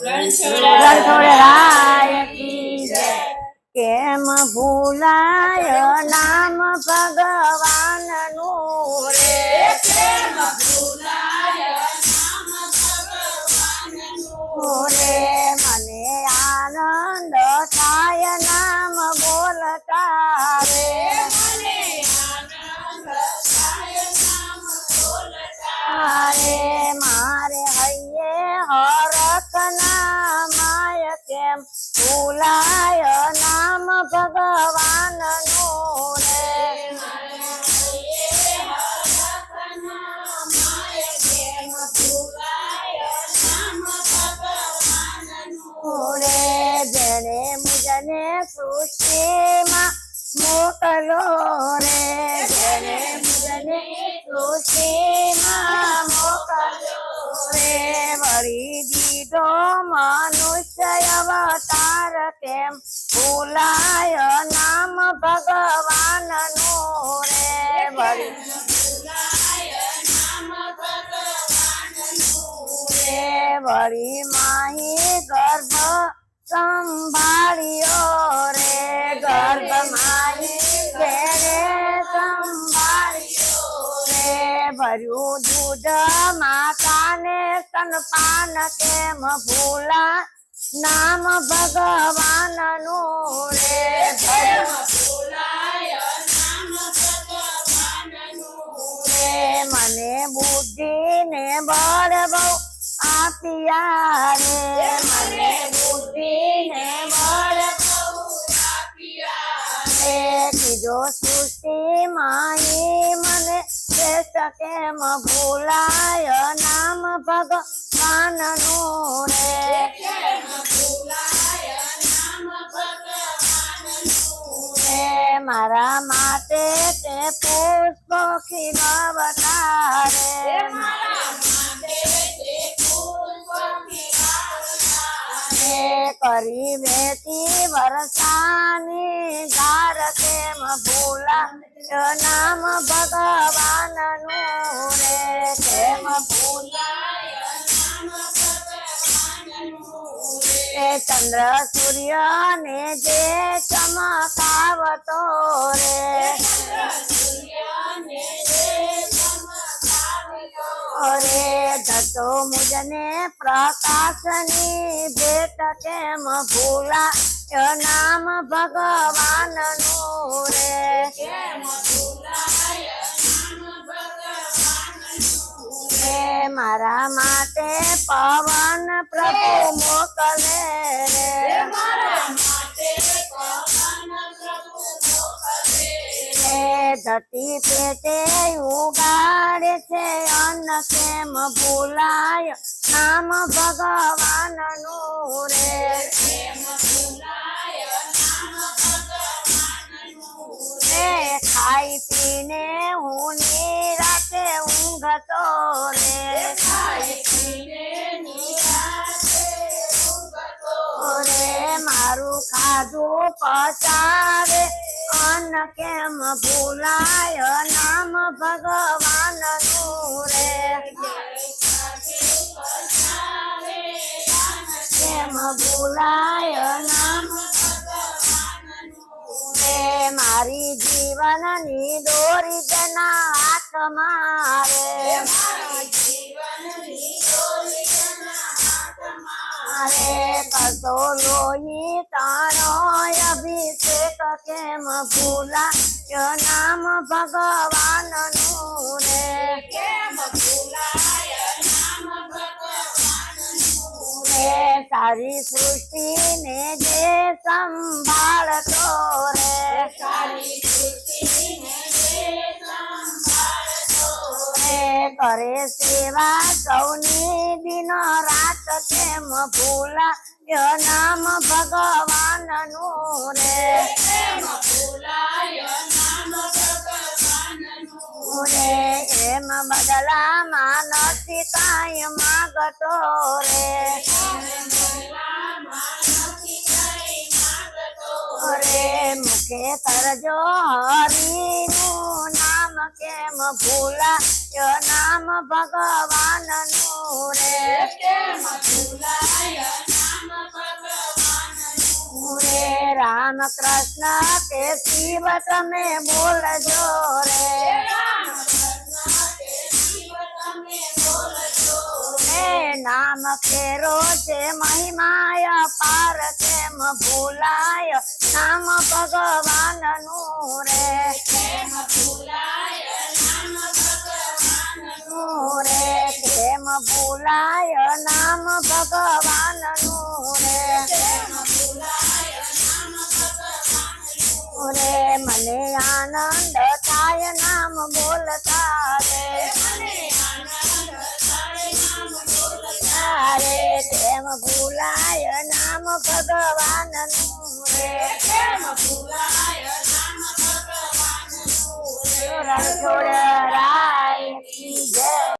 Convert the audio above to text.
રણછોડરાય કી જય। કેમ ભૂલાય નામ ભગવાનનું રે, કેમ ભૂલાય નામ ભગવાનનું રે મને આનંદ થાય નામ બોલતા રે, મને આનંદ થાય નામ બોલતા રે મારે હૈયે હરખ નામાય કેમ ભૂલાય નામ ભગવાનનું રે, રે જેને મુજને સૃષ્ટિમાં મોકલો રે, જેને મુજને સૃષ્ટિમાં મોકલો રે વળી દીધો મનુષ્ય અવતાર કેમ ભૂલાય નામ ભગવાનનું રે, વળી વળી માહી ગર્ભ સંભાળ્યો રે, ગર્ભ માહી ઘેરે સંભાળ્યો રે ભર્યું દૂધ માતાને સ્તનપાન કેમ ભૂલા નામ ભગવાનનું રે, મને બુદ્ધિ ને બળ બહુ આપ્યા રે, મને બુદ્ધિ ને બળ બહુ આપ્યા રે કીધો સૃષ્ટિ માહી મને શ્રેષ્ઠ કેમ ભૂલાય નામ ભગવાનનું રે, મારા માટે તે પુષ્પ ખીલવતા રે, કરી વેતી વરસાની ધાર કેમ ભૂલાય નામ ભગવાનનું રે, કેમ ભૂલાય ચંદ્ર સૂર્ય ને જે ચમકાવતો રે, રે ધતો મુજને પ્રકાશની ભેટ કેમ ભૂલાય નામ ભગવાનનું રે, મારા માટે પવન પ્રભુ મોકલે રે, ધરતી પેટે ઉગાડે છે અન્ન કેમ ભૂલાય નામ ભગવાનનું રે, ખાઈ પીને હું નિરાતે ઊંઘતો રે, મારું ખાધું પચાવે અન્ન કેમ ભૂલાય નામ ભગવાનનું રે, કેમ ભૂલાય નામ રે મારી જીવનની દોરી તેના હાથમાં રે, કરતો લોહી તારો અભિષેક કેમ ભૂલાય નામ ભગવાનનું રે, સારી સૃષ્ટિ ને જે સંભાળતો રે, કરે સેવા સૌની દિન રાત કેમ ભૂલાય નામ ભગવાનનું રે, એમ બદલામાં નથી કાંઈ માગતો રે, મુખે કરજો હરિનું નામ કેમ ભૂલાય નામ ભગવાનનું રે, રામ કૃષ્ણ કે શિવ તમે બોલજો રે નામ ફેરો છે મહિમાય પાર કેમ ભૂલાય નામ ભગવાનનું રે કેમ ભૂલાય નામ ભગવાનનું રે મને આનંદ થાય નામ બોલતા રે કેમ ભૂલાય નામ ભગવાનનું રે રણછોડ રાય કી જય